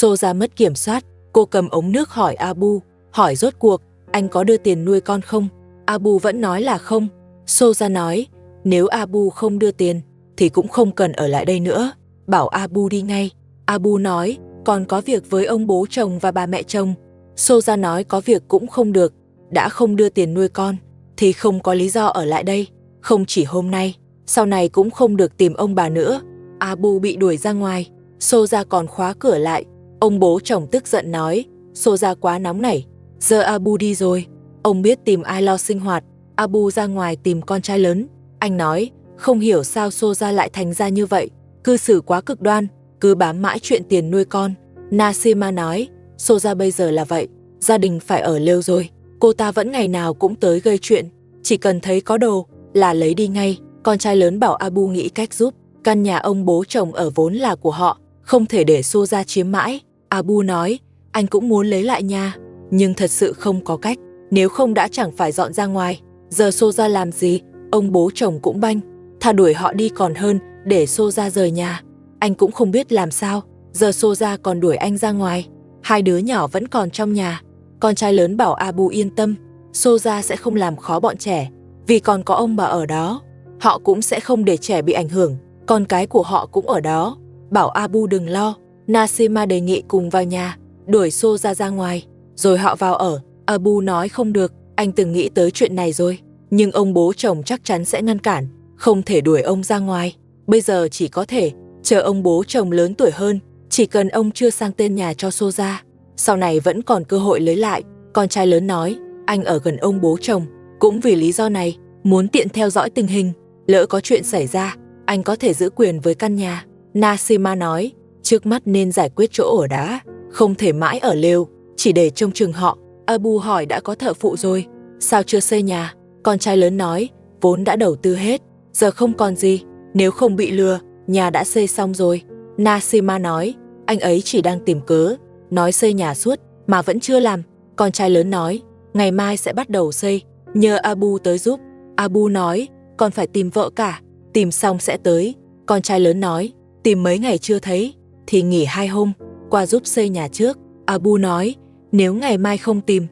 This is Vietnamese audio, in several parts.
Soja mất kiểm soát, cô cầm ống nước hỏi Abu, hỏi rốt cuộc, anh có đưa tiền nuôi con không? Abu vẫn nói là không. Soja nói, nếu Abu không đưa tiền, thì cũng không cần ở lại đây nữa, bảo Abu đi ngay. Abu nói, còn có việc với ông bố chồng và bà mẹ chồng. Soja nói có việc cũng không được, đã không đưa tiền nuôi con, thì không có lý do ở lại đây, không chỉ hôm nay, sau này cũng không được tìm ông bà nữa. Abu bị đuổi ra ngoài, Soja còn khóa cửa lại. Ông bố chồng tức giận nói, Soja quá nóng nảy, giờ Abu đi rồi, ông biết tìm ai lo sinh hoạt. Abu ra ngoài tìm con trai lớn. Anh nói, không hiểu sao Soja lại thành ra như vậy, cư xử quá cực đoan, cứ bám mãi chuyện tiền nuôi con. Nasima nói, Soja bây giờ là vậy, gia đình phải ở lêu rồi, cô ta vẫn ngày nào cũng tới gây chuyện, chỉ cần thấy có đồ là lấy đi ngay. Con trai lớn bảo Abu nghĩ cách giúp, căn nhà ông bố chồng ở vốn là của họ, không thể để Soja chiếm mãi. Abu nói, anh cũng muốn lấy lại nhà, nhưng thật sự không có cách, nếu không đã chẳng phải dọn ra ngoài. Giờ Soja làm gì, ông bố chồng cũng banh, thà đuổi họ đi còn hơn để Soja rời nhà. Anh cũng không biết làm sao, giờ Soja còn đuổi anh ra ngoài, hai đứa nhỏ vẫn còn trong nhà. Con trai lớn bảo Abu yên tâm, Soja sẽ không làm khó bọn trẻ, vì còn có ông bà ở đó, họ cũng sẽ không để trẻ bị ảnh hưởng, con cái của họ cũng ở đó, bảo Abu đừng lo. Nasima đề nghị cùng vào nhà, đuổi Soja ra ngoài, rồi họ vào ở. Abu nói không được, anh từng nghĩ tới chuyện này rồi, nhưng ông bố chồng chắc chắn sẽ ngăn cản, không thể đuổi ông ra ngoài. Bây giờ chỉ có thể chờ ông bố chồng lớn tuổi hơn, chỉ cần ông chưa sang tên nhà cho Soja, sau này vẫn còn cơ hội lấy lại. Con trai lớn nói, anh ở gần ông bố chồng, cũng vì lý do này, muốn tiện theo dõi tình hình, lỡ có chuyện xảy ra, anh có thể giữ quyền với căn nhà. Nasima nói, trước mắt nên giải quyết chỗ ở đã, không thể mãi ở lều, chỉ để trông chừng họ. Abu hỏi đã có thợ phụ rồi, sao chưa xây nhà? Con trai lớn nói, vốn đã đầu tư hết, giờ không còn gì, nếu không bị lừa, nhà đã xây xong rồi. Nasima nói, anh ấy chỉ đang tìm cớ, nói xây nhà suốt mà vẫn chưa làm. Con trai lớn nói, ngày mai sẽ bắt đầu xây, nhờ Abu tới giúp. Abu nói, còn phải tìm vợ cả, tìm xong sẽ tới. Con trai lớn nói, tìm mấy ngày chưa thấy, thì nghỉ 2 hôm, qua giúp xây nhà trước. Abu nói, nếu ngày mai không tìm,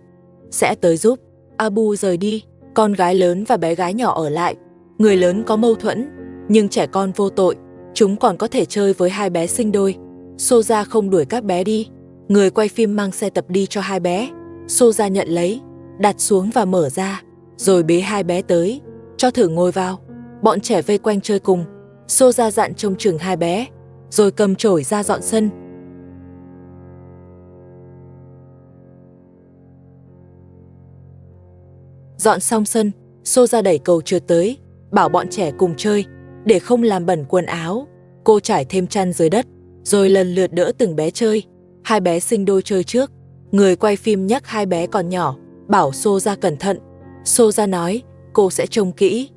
sẽ tới giúp. Abu rời đi, con gái lớn và bé gái nhỏ ở lại. Người lớn có mâu thuẫn, nhưng trẻ con vô tội, chúng còn có thể chơi với hai bé sinh đôi. Soja không đuổi các bé đi, người quay phim mang xe tập đi cho hai bé. Soja nhận lấy, đặt xuống và mở ra, rồi bế hai bé tới, cho thử ngồi vào. Bọn trẻ vây quanh chơi cùng. Soja dặn trông chừng hai bé, rồi cầm chổi ra dọn sân. Dọn xong sân, Soja đẩy cầu trượt tới, bảo bọn trẻ cùng chơi, để không làm bẩn quần áo. Cô trải thêm chăn dưới đất, rồi lần lượt đỡ từng bé chơi. Hai bé sinh đôi chơi trước. Người quay phim nhắc hai bé còn nhỏ, bảo Soja cẩn thận. Soja nói, cô sẽ trông kỹ.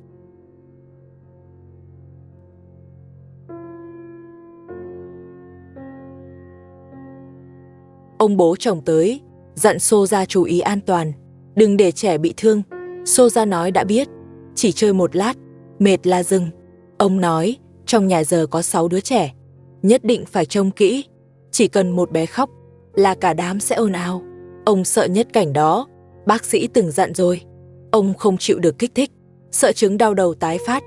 Ông bố chồng tới, dặn Soja chú ý an toàn, đừng để trẻ bị thương. Soja nói đã biết, chỉ chơi một lát, mệt là dừng. Ông nói, trong nhà giờ có 6 đứa trẻ, nhất định phải trông kỹ, chỉ cần một bé khóc là cả đám sẽ ồn ào. Ông sợ nhất cảnh đó, bác sĩ từng dặn rồi. Ông không chịu được kích thích, sợ chứng đau đầu tái phát.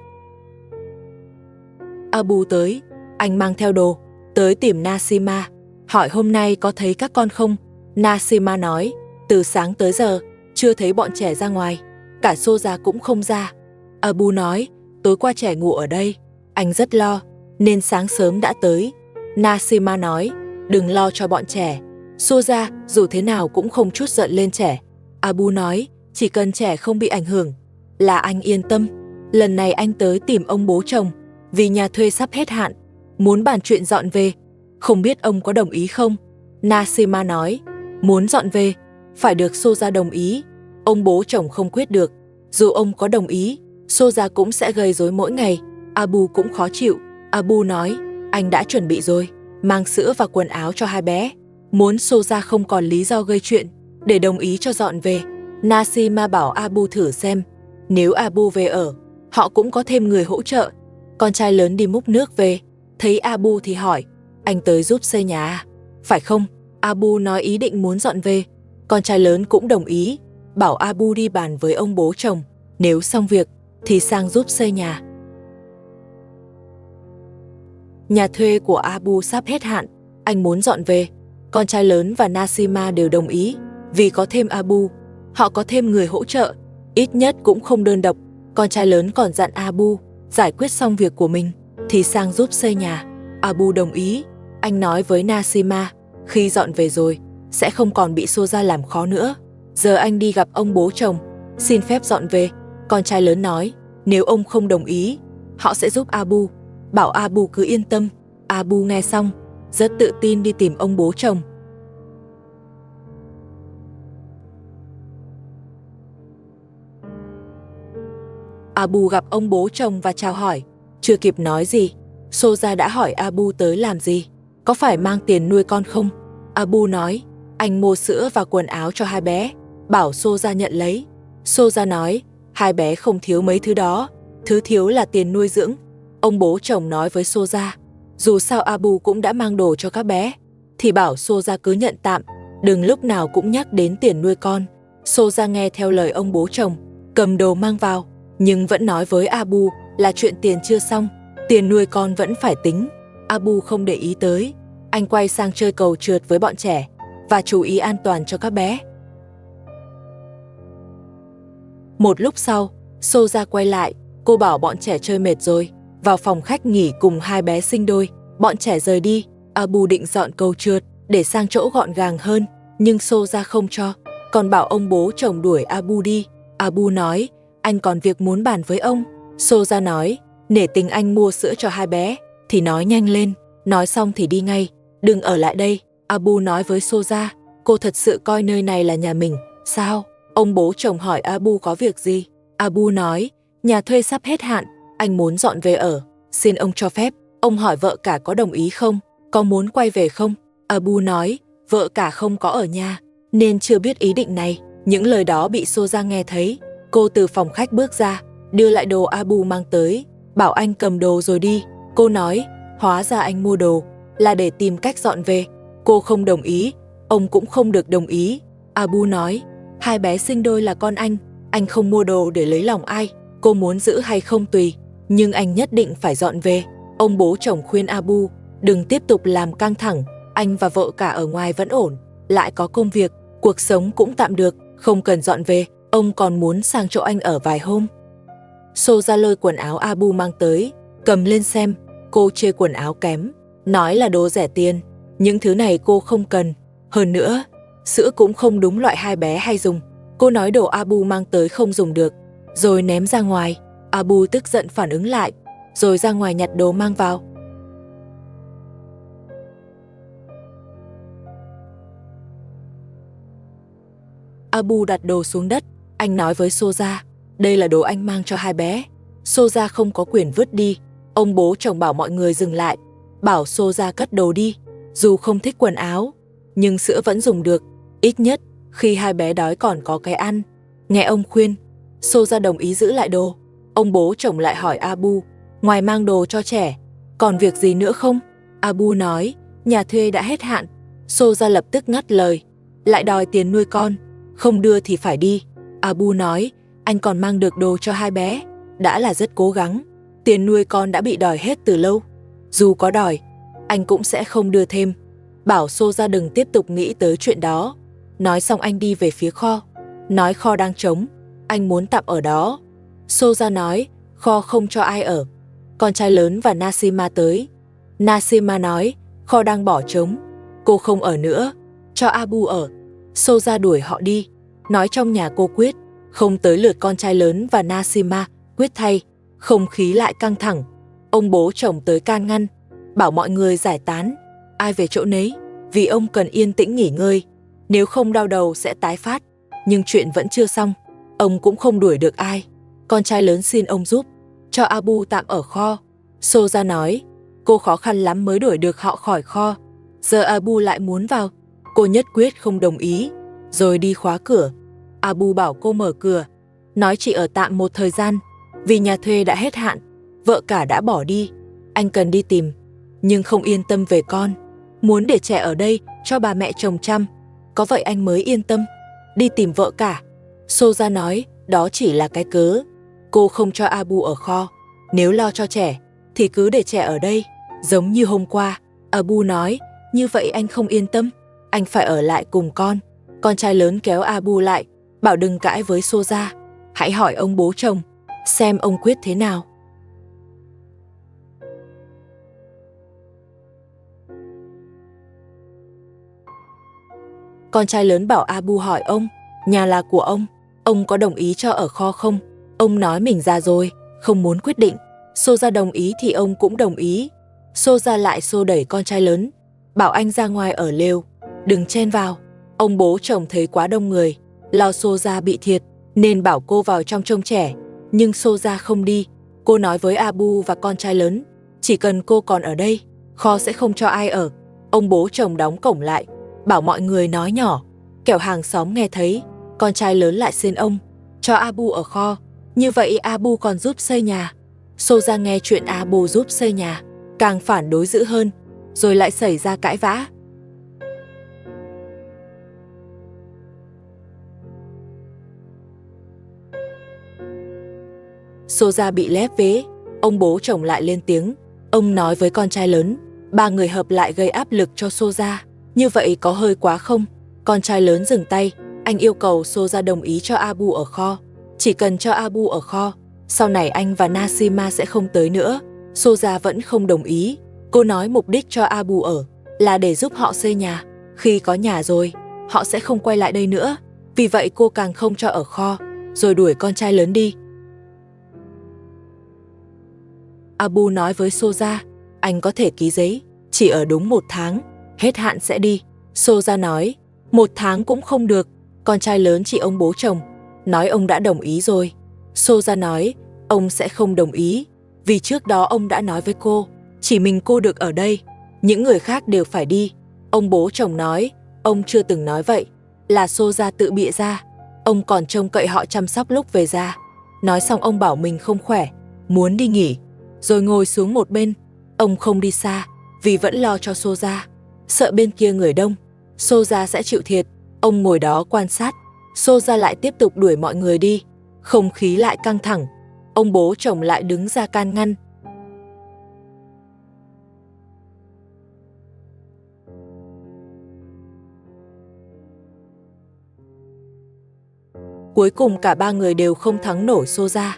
Abu tới, anh mang theo đồ, tới tìm Nasima, hỏi hôm nay có thấy các con không. Nasima nói, từ sáng tới giờ, chưa thấy bọn trẻ ra ngoài, cả Soja cũng không ra. Abu nói, tối qua trẻ ngủ ở đây, anh rất lo, nên sáng sớm đã tới. Nasima nói, đừng lo cho bọn trẻ, Soja dù thế nào cũng không chút giận lên trẻ. Abu nói, chỉ cần trẻ không bị ảnh hưởng, là anh yên tâm. Lần này anh tới tìm ông bố chồng, vì nhà thuê sắp hết hạn, muốn bàn chuyện dọn về, không biết ông có đồng ý không? Nasima nói, muốn dọn về, phải được Soja đồng ý, ông bố chồng không quyết được. Dù ông có đồng ý, Soja cũng sẽ gây rối mỗi ngày. Abu cũng khó chịu. Abu nói, anh đã chuẩn bị rồi, mang sữa và quần áo cho hai bé, muốn Soja không còn lý do gây chuyện, để đồng ý cho dọn về. Nasima bảo Abu thử xem, nếu Abu về ở, họ cũng có thêm người hỗ trợ. Con trai lớn đi múc nước về, thấy Abu thì hỏi, anh tới giúp xây nhà à? phải không? Abu nói ý định muốn dọn về. Con trai lớn cũng đồng ý, bảo Abu đi bàn với ông bố chồng, nếu xong việc thì sang giúp xây nhà. Nhà thuê của Abu sắp hết hạn, anh muốn dọn về. Con trai lớn và Nasima đều đồng ý, vì có thêm Abu, họ có thêm người hỗ trợ, ít nhất cũng không đơn độc. Con trai lớn còn dặn Abu, giải quyết xong việc của mình thì sang giúp xây nhà. Abu đồng ý, anh nói với Nasima, khi dọn về rồi, sẽ không còn bị Soja làm khó nữa. Giờ anh đi gặp ông bố chồng, xin phép dọn về. Con trai lớn nói, nếu ông không đồng ý, họ sẽ giúp Abu, bảo Abu cứ yên tâm. Abu nghe xong, rất tự tin đi tìm ông bố chồng. Abu gặp ông bố chồng và chào hỏi. Chưa kịp nói gì, Soja đã hỏi Abu tới làm gì, có phải mang tiền nuôi con không? Abu nói, anh mua sữa và quần áo cho hai bé, bảo Soja nhận lấy. Soja nói, hai bé không thiếu mấy thứ đó, thứ thiếu là tiền nuôi dưỡng. Ông bố chồng nói với Soja, dù sao Abu cũng đã mang đồ cho các bé, thì bảo Soja cứ nhận tạm, đừng lúc nào cũng nhắc đến tiền nuôi con. Soja nghe theo lời ông bố chồng, cầm đồ mang vào, nhưng vẫn nói với Abu là chuyện tiền chưa xong, tiền nuôi con vẫn phải tính. Abu không để ý tới, anh quay sang chơi cầu trượt với bọn trẻ và chú ý an toàn cho các bé. Một lúc sau, Soja quay lại, cô bảo bọn trẻ chơi mệt rồi, vào phòng khách nghỉ cùng hai bé sinh đôi. Bọn trẻ rời đi, Abu định dọn cầu trượt để sang chỗ gọn gàng hơn, nhưng Soja không cho, còn bảo ông bố chồng đuổi Abu đi. Abu nói, anh còn việc muốn bàn với ông. Soja nói, nể tình anh mua sữa cho hai bé, thì nói nhanh lên. Nói xong thì đi ngay, đừng ở lại đây. Abu nói với Soja, cô thật sự coi nơi này là nhà mình, sao? Ông bố chồng hỏi Abu có việc gì. Abu nói, nhà thuê sắp hết hạn, anh muốn dọn về ở, xin ông cho phép. Ông hỏi vợ cả có đồng ý không, có muốn quay về không? Abu nói, vợ cả không có ở nhà, nên chưa biết ý định này. Những lời đó bị Soja nghe thấy. Cô từ phòng khách bước ra, đưa lại đồ Abu mang tới, bảo anh cầm đồ rồi đi. Cô nói, hóa ra anh mua đồ là để tìm cách dọn về. Cô không đồng ý, ông cũng không được đồng ý. Abu nói, hai bé sinh đôi là con anh không mua đồ để lấy lòng ai. Cô muốn giữ hay không tùy, nhưng anh nhất định phải dọn về. Ông bố chồng khuyên Abu, đừng tiếp tục làm căng thẳng, anh và vợ cả ở ngoài vẫn ổn, lại có công việc, cuộc sống cũng tạm được, không cần dọn về, ông còn muốn sang chỗ anh ở vài hôm. Soja lôi quần áo Abu mang tới, cầm lên xem. Cô chê quần áo kém, nói là đồ rẻ tiền, những thứ này cô không cần. Hơn nữa, sữa cũng không đúng loại hai bé hay dùng. Cô nói đồ Abu mang tới không dùng được, rồi ném ra ngoài. Abu tức giận phản ứng lại, rồi ra ngoài nhặt đồ mang vào. Abu đặt đồ xuống đất, anh nói với Soja, đây là đồ anh mang cho hai bé. Soja không có quyền vứt đi. Ông bố chồng bảo mọi người dừng lại, bảo Soja cất đồ đi. Dù không thích quần áo, nhưng sữa vẫn dùng được, ít nhất khi hai bé đói còn có cái ăn. Nghe ông khuyên, Soja đồng ý giữ lại đồ. Ông bố chồng lại hỏi Abu, ngoài mang đồ cho trẻ, còn việc gì nữa không? Abu nói, nhà thuê đã hết hạn. Soja lập tức ngắt lời, lại đòi tiền nuôi con, không đưa thì phải đi. Abu nói, anh còn mang được đồ cho hai bé, đã là rất cố gắng. Tiền nuôi con đã bị đòi hết từ lâu. Dù có đòi, anh cũng sẽ không đưa thêm. Bảo Soja đừng tiếp tục nghĩ tới chuyện đó. Nói xong anh đi về phía kho, nói kho đang trống, anh muốn tạm ở đó. Soja nói, kho không cho ai ở. Con trai lớn và Nasima tới. Nasima nói, kho đang bỏ trống, cô không ở nữa, cho Abu ở. Soja đuổi họ đi, nói trong nhà cô quyết, không tới lượt con trai lớn và Nasima quyết thay. Không khí lại căng thẳng. Ông bố chồng tới can ngăn, bảo mọi người giải tán, ai về chỗ nấy, vì ông cần yên tĩnh nghỉ ngơi, nếu không đau đầu sẽ tái phát. Nhưng chuyện vẫn chưa xong, ông cũng không đuổi được ai. Con trai lớn xin ông giúp, cho Abu tạm ở kho. Soja nói, cô khó khăn lắm mới đuổi được họ khỏi kho, giờ Abu lại muốn vào. Cô nhất quyết không đồng ý, rồi đi khóa cửa. Abu bảo cô mở cửa, nói chỉ ở tạm một thời gian, vì nhà thuê đã hết hạn, vợ cả đã bỏ đi, anh cần đi tìm, nhưng không yên tâm về con. muốn để trẻ ở đây cho bà mẹ chồng chăm. Có vậy anh mới yên tâm đi tìm vợ cả. Soja nói, đó chỉ là cái cớ. Cô không cho Abu ở kho. Nếu lo cho trẻ, thì cứ để trẻ ở đây. Giống như hôm qua, Abu nói, như vậy anh không yên tâm. Anh phải ở lại cùng con. Con trai lớn kéo Abu lại, bảo đừng cãi với Soja. Hãy hỏi ông bố chồng, xem ông quyết thế nào. Con trai lớn bảo Abu hỏi ông, nhà là của ông có đồng ý cho ở kho không? Ông nói mình già rồi, không muốn quyết định. Soja đồng ý thì ông cũng đồng ý. Soja lại xô đẩy con trai lớn, bảo anh ra ngoài ở lều, đừng chen vào. Ông bố chồng thấy quá đông người, lo Soja bị thiệt, nên bảo cô vào trong trông trẻ. Nhưng Soja không đi. Cô nói với Abu và con trai lớn, chỉ cần cô còn ở đây, kho sẽ không cho ai ở. Ông bố chồng đóng cổng lại, bảo mọi người nói nhỏ, kẻo hàng xóm nghe thấy. Con trai lớn lại xin ông cho Abu ở kho, như vậy Abu còn giúp xây nhà. Soja nghe chuyện Abu giúp xây nhà, càng phản đối dữ hơn, rồi lại xảy ra cãi vã. Soja bị lép vế, ông bố chồng lại lên tiếng. Ông nói với con trai lớn, ba người hợp lại gây áp lực cho Soja, như vậy có hơi quá không? Con trai lớn dừng tay, anh yêu cầu Soja đồng ý cho Abu ở kho. Chỉ cần cho Abu ở kho, sau này anh và Nasima sẽ không tới nữa. Soja vẫn không đồng ý. Cô nói mục đích cho Abu ở là để giúp họ xây nhà. Khi có nhà rồi, họ sẽ không quay lại đây nữa. Vì vậy cô càng không cho ở kho, rồi đuổi con trai lớn đi. Abu nói với Soja, anh có thể ký giấy, chỉ ở đúng 1 tháng, hết hạn sẽ đi. Soja nói, 1 tháng cũng không được. Con trai lớn chỉ ông bố chồng, nói ông đã đồng ý rồi. Soja nói, ông sẽ không đồng ý, vì trước đó ông đã nói với cô, chỉ mình cô được ở đây, những người khác đều phải đi. Ông bố chồng nói, ông chưa từng nói vậy, là Soja tự bịa ra. Ông còn trông cậy họ chăm sóc lúc về già. Nói xong ông bảo mình không khỏe, muốn đi nghỉ, rồi ngồi xuống một bên. Ông không đi xa, vì vẫn lo cho Soja, sợ bên kia người đông, Soja sẽ chịu thiệt. Ông ngồi đó quan sát, Soja lại tiếp tục đuổi mọi người đi. Không khí lại căng thẳng, ông bố chồng lại đứng ra can ngăn. Cuối cùng cả ba người đều không thắng nổi Soja,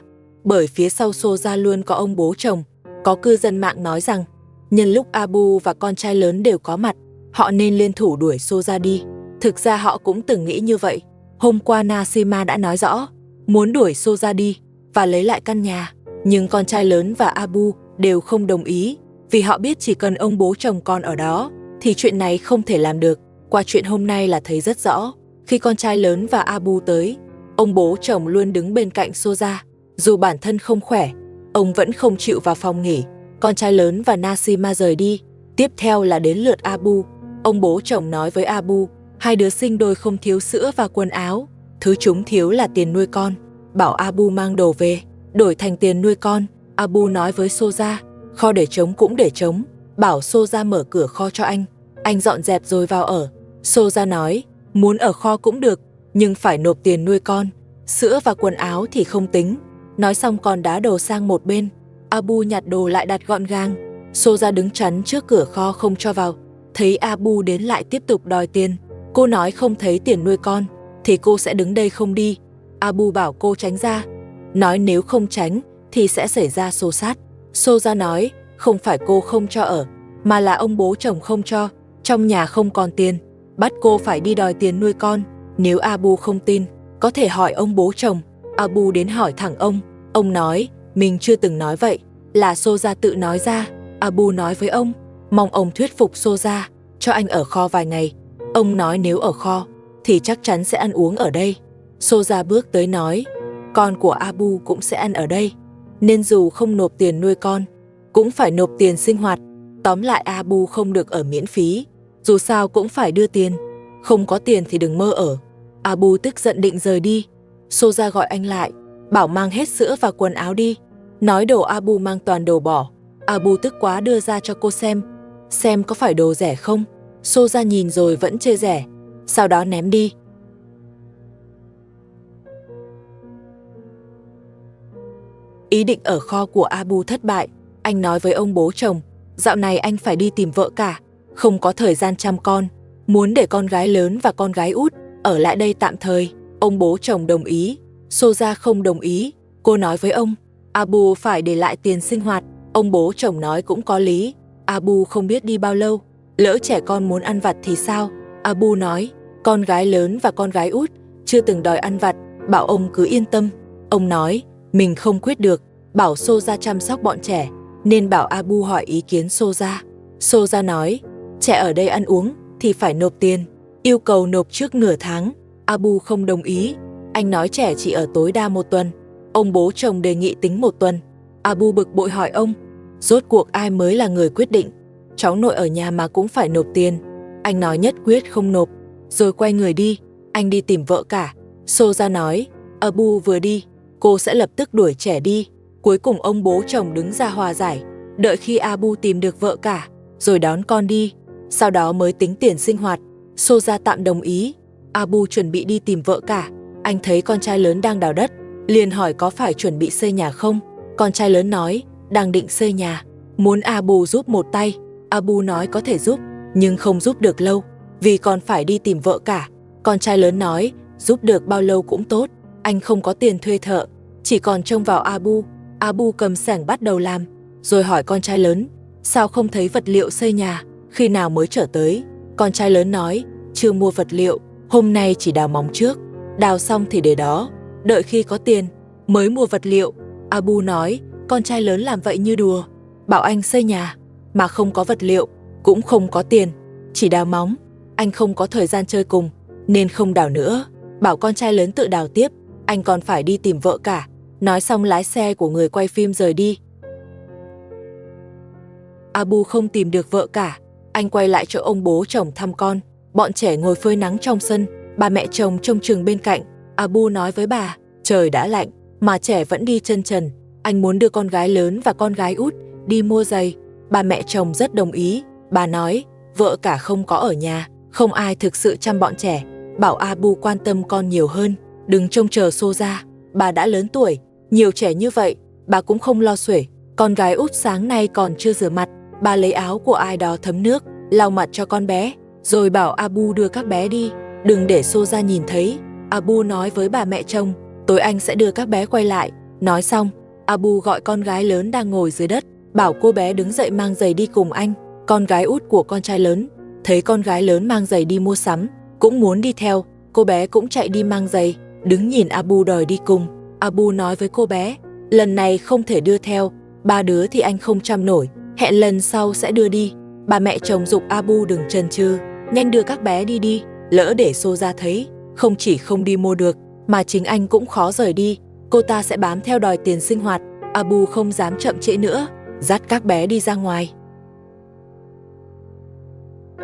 bởi phía sau Soja luôn có ông bố chồng. Có cư dân mạng nói rằng, nhân lúc Abu và con trai lớn đều có mặt, họ nên liên thủ đuổi Soja đi. Thực ra họ cũng từng nghĩ như vậy. Hôm qua Nasima đã nói rõ, muốn đuổi Soja đi và lấy lại căn nhà. Nhưng con trai lớn và Abu đều không đồng ý, vì họ biết chỉ cần ông bố chồng còn ở đó, thì chuyện này không thể làm được. Qua chuyện hôm nay là thấy rất rõ, khi con trai lớn và Abu tới, ông bố chồng luôn đứng bên cạnh Soja. Dù bản thân không khỏe, ông vẫn không chịu vào phòng nghỉ. Con trai lớn và Nasima rời đi. Tiếp theo là đến lượt Abu. Ông bố chồng nói với Abu, hai đứa sinh đôi không thiếu sữa và quần áo, thứ chúng thiếu là tiền nuôi con. Bảo Abu mang đồ về, đổi thành tiền nuôi con. Abu nói với Soja, kho để trống cũng để trống, bảo Soja mở cửa kho cho anh dọn dẹp rồi vào ở. Soja nói, muốn ở kho cũng được, nhưng phải nộp tiền nuôi con, sữa và quần áo thì không tính. Nói xong còn đá đồ sang một bên. Abu nhặt đồ lại đặt gọn gàng. Soja đứng chắn trước cửa kho không cho vào. Thấy Abu đến lại tiếp tục đòi tiền. Cô nói không thấy tiền nuôi con thì cô sẽ đứng đây không đi. Abu bảo cô tránh ra, nói nếu không tránh thì sẽ xảy ra xô xát. Soja nói không phải cô không cho ở, mà là ông bố chồng không cho. Trong nhà không còn tiền, bắt cô phải đi đòi tiền nuôi con. Nếu Abu không tin, có thể hỏi ông bố chồng. Abu đến hỏi thẳng ông nói mình chưa từng nói vậy, là Soja tự nói ra. Abu nói với ông, mong ông thuyết phục Soja cho anh ở kho vài ngày. Ông nói nếu ở kho thì chắc chắn sẽ ăn uống ở đây. Soja bước tới nói, con của Abu cũng sẽ ăn ở đây, nên dù không nộp tiền nuôi con, cũng phải nộp tiền sinh hoạt. Tóm lại Abu không được ở miễn phí, dù sao cũng phải đưa tiền. Không có tiền thì đừng mơ ở. Abu tức giận định rời đi. Soja gọi anh lại, bảo mang hết sữa và quần áo đi. Nói đồ Abu mang toàn đồ bỏ. Abu tức quá đưa ra cho cô xem có phải đồ rẻ không. Soja nhìn rồi vẫn chê rẻ, sau đó ném đi. Ý định ở kho của Abu thất bại, anh nói với ông bố chồng, dạo này anh phải đi tìm vợ cả, không có thời gian chăm con, muốn để con gái lớn và con gái út ở lại đây tạm thời. Ông bố chồng đồng ý, Soja không đồng ý. Cô nói với ông, Abu phải để lại tiền sinh hoạt. Ông bố chồng nói cũng có lý, Abu không biết đi bao lâu, lỡ trẻ con muốn ăn vặt thì sao? Abu nói, con gái lớn và con gái út chưa từng đòi ăn vặt, bảo ông cứ yên tâm. Ông nói, mình không quyết được, bảo Soja chăm sóc bọn trẻ, nên bảo Abu hỏi ý kiến Soja. Soja nói, trẻ ở đây ăn uống thì phải nộp tiền, yêu cầu nộp trước nửa tháng. Abu không đồng ý, anh nói trẻ chỉ ở tối đa 1 tuần. Ông bố chồng đề nghị tính 1 tuần. Abu bực bội hỏi ông, rốt cuộc ai mới là người quyết định? Cháu nội ở nhà mà cũng phải nộp tiền. Anh nói nhất quyết không nộp, rồi quay người đi, anh đi tìm vợ cả. Soja nói, Abu vừa đi, cô sẽ lập tức đuổi trẻ đi. Cuối cùng ông bố chồng đứng ra hòa giải, đợi khi Abu tìm được vợ cả, rồi đón con đi, sau đó mới tính tiền sinh hoạt. Soja tạm đồng ý. Abu chuẩn bị đi tìm vợ cả, anh thấy con trai lớn đang đào đất, liền hỏi có phải chuẩn bị xây nhà không. Con trai lớn nói, đang định xây nhà, muốn Abu giúp một tay. Abu nói có thể giúp, nhưng không giúp được lâu, vì còn phải đi tìm vợ cả. Con trai lớn nói, giúp được bao lâu cũng tốt, anh không có tiền thuê thợ, chỉ còn trông vào Abu. Abu cầm xẻng bắt đầu làm, rồi hỏi con trai lớn, sao không thấy vật liệu xây nhà, khi nào mới trở tới? Con trai lớn nói, chưa mua vật liệu, hôm nay chỉ đào móng trước, đào xong thì để đó, đợi khi có tiền mới mua vật liệu. Abu nói, con trai lớn làm vậy như đùa, bảo anh xây nhà mà không có vật liệu, cũng không có tiền, chỉ đào móng. Anh không có thời gian chơi cùng, nên không đào nữa, bảo con trai lớn tự đào tiếp, anh còn phải đi tìm vợ cả. Nói xong lái xe của người quay phim rời đi. Abu không tìm được vợ cả, anh quay lại chỗ ông bố chồng thăm con. Bọn trẻ ngồi phơi nắng trong sân, bà mẹ chồng trông chừng bên cạnh. Abu nói với bà, trời đã lạnh mà trẻ vẫn đi chân trần, anh muốn đưa con gái lớn và con gái út đi mua giày. Bà mẹ chồng rất đồng ý, bà nói, vợ cả không có ở nhà, không ai thực sự chăm bọn trẻ, bảo Abu quan tâm con nhiều hơn, đừng trông chờ Soja. Bà đã lớn tuổi, nhiều trẻ như vậy, bà cũng không lo xuể. Con gái út sáng nay còn chưa rửa mặt, bà lấy áo của ai đó thấm nước, lau mặt cho con bé, rồi bảo Abu đưa các bé đi, đừng để Soja nhìn thấy. Abu nói với bà mẹ chồng, tối anh sẽ đưa các bé quay lại. Nói xong, Abu gọi con gái lớn đang ngồi dưới đất, bảo cô bé đứng dậy mang giày đi cùng anh. Con gái út của con trai lớn thấy con gái lớn mang giày đi mua sắm, cũng muốn đi theo, cô bé cũng chạy đi mang giày, đứng nhìn Abu đòi đi cùng. Abu nói với cô bé, lần này không thể đưa theo, 3 đứa thì anh không chăm nổi, hẹn lần sau sẽ đưa đi. Bà mẹ chồng giục Abu đừng chần chừ, nhanh đưa các bé đi đi, lỡ để Soja thấy, không chỉ không đi mua được, mà chính anh cũng khó rời đi, cô ta sẽ bám theo đòi tiền sinh hoạt. Abu không dám chậm trễ nữa, dắt các bé đi ra ngoài.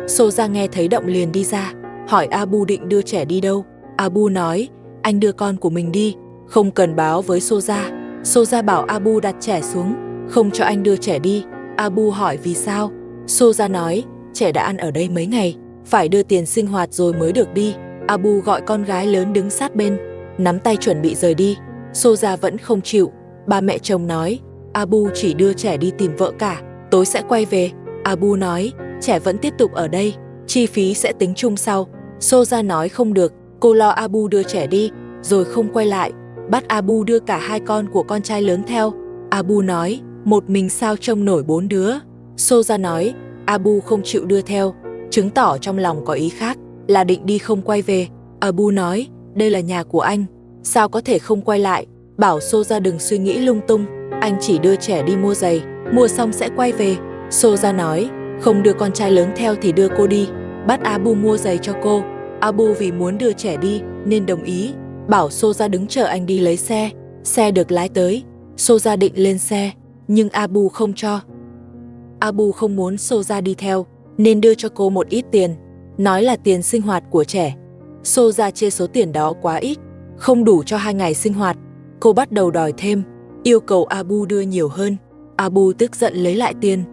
Soja nghe thấy động liền đi ra, hỏi Abu định đưa trẻ đi đâu. Abu nói, anh đưa con của mình đi, không cần báo với Soja. Soja bảo Abu đặt trẻ xuống, không cho anh đưa trẻ đi. Abu hỏi vì sao. Soja nói, trẻ đã ăn ở đây mấy ngày, phải đưa tiền sinh hoạt rồi mới được đi. Abu gọi con gái lớn đứng sát bên, nắm tay chuẩn bị rời đi. Soja vẫn không chịu. Ba mẹ chồng nói, Abu chỉ đưa trẻ đi tìm vợ cả, tối sẽ quay về. Abu nói, trẻ vẫn tiếp tục ở đây, chi phí sẽ tính chung sau. Soja nói không được, cô lo Abu đưa trẻ đi, rồi không quay lại, bắt Abu đưa cả 2 con của con trai lớn theo. Abu nói, một mình sao trông nổi 4 đứa. Soja nói, Abu không chịu đưa theo, chứng tỏ trong lòng có ý khác, là định đi không quay về. Abu nói, đây là nhà của anh, sao có thể không quay lại, bảo Soja đừng suy nghĩ lung tung, anh chỉ đưa trẻ đi mua giày, mua xong sẽ quay về. Soja nói, không đưa con trai lớn theo thì đưa cô đi, bắt Abu mua giày cho cô. Abu vì muốn đưa trẻ đi nên đồng ý, bảo Soja đứng chờ anh đi lấy xe. Xe được lái tới, Soja định lên xe, nhưng Abu không cho. Abu không muốn Soja đi theo, nên đưa cho cô một ít tiền, nói là tiền sinh hoạt của trẻ. Soja chê số tiền đó quá ít, không đủ cho 2 ngày sinh hoạt. Cô bắt đầu đòi thêm, yêu cầu Abu đưa nhiều hơn. Abu tức giận lấy lại tiền,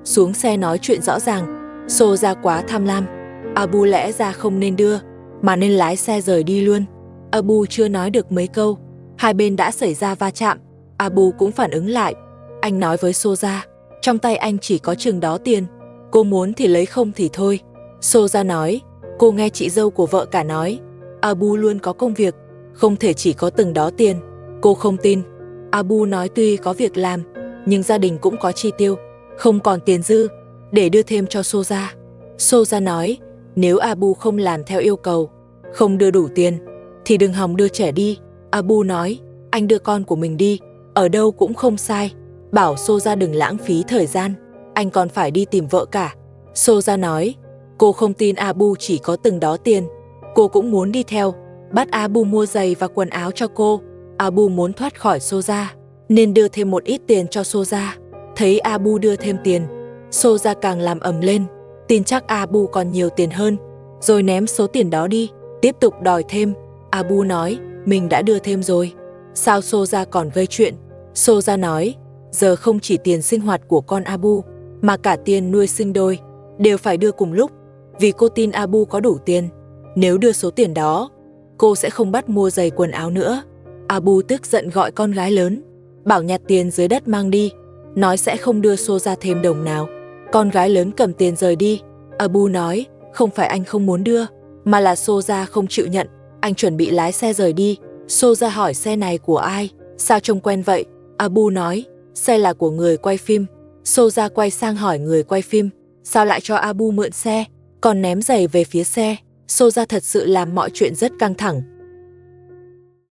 xuống xe nói chuyện rõ ràng. Soja quá tham lam, Abu lẽ ra không nên đưa, mà nên lái xe rời đi luôn. Abu chưa nói được mấy câu, hai bên đã xảy ra va chạm. Abu cũng phản ứng lại. Anh nói với Soja, trong tay anh chỉ có chừng đó tiền, cô muốn thì lấy không thì thôi. Soja nói, cô nghe chị dâu của vợ cả nói, Abu luôn có công việc, không thể chỉ có từng đó tiền. Cô không tin. Abu nói tuy có việc làm, nhưng gia đình cũng có chi tiêu, không còn tiền dư để đưa thêm cho Soja. Soja nói, nếu Abu không làm theo yêu cầu, không đưa đủ tiền, thì đừng hòng đưa trẻ đi. Abu nói, anh đưa con của mình đi, ở đâu cũng không sai. Bảo Soja đừng lãng phí thời gian, anh còn phải đi tìm vợ cả. Soja nói, cô không tin Abu chỉ có từng đó tiền, cô cũng muốn đi theo, bắt Abu mua giày và quần áo cho cô. Abu muốn thoát khỏi Soja, nên đưa thêm một ít tiền cho Soja. Thấy Abu đưa thêm tiền, Soja càng làm ầm lên, tin chắc Abu còn nhiều tiền hơn, rồi ném số tiền đó đi, tiếp tục đòi thêm. Abu nói, mình đã đưa thêm rồi, sao Soja còn gây chuyện? Soja nói, giờ không chỉ tiền sinh hoạt của con Abu, mà cả tiền nuôi sinh đôi, đều phải đưa cùng lúc, vì cô tin Abu có đủ tiền. Nếu đưa số tiền đó, cô sẽ không bắt mua giày quần áo nữa. Abu tức giận gọi con gái lớn, bảo nhặt tiền dưới đất mang đi, nói sẽ không đưa Soja thêm đồng nào. Con gái lớn cầm tiền rời đi. Abu nói, không phải anh không muốn đưa, mà là Soja không chịu nhận. Anh chuẩn bị lái xe rời đi. Soja hỏi xe này của ai, sao trông quen vậy? Abu nói, xe là của người quay phim. Soja quay sang hỏi người quay phim, sao lại cho Abu mượn xe, còn ném giày về phía xe. Soja thật sự làm mọi chuyện rất căng thẳng.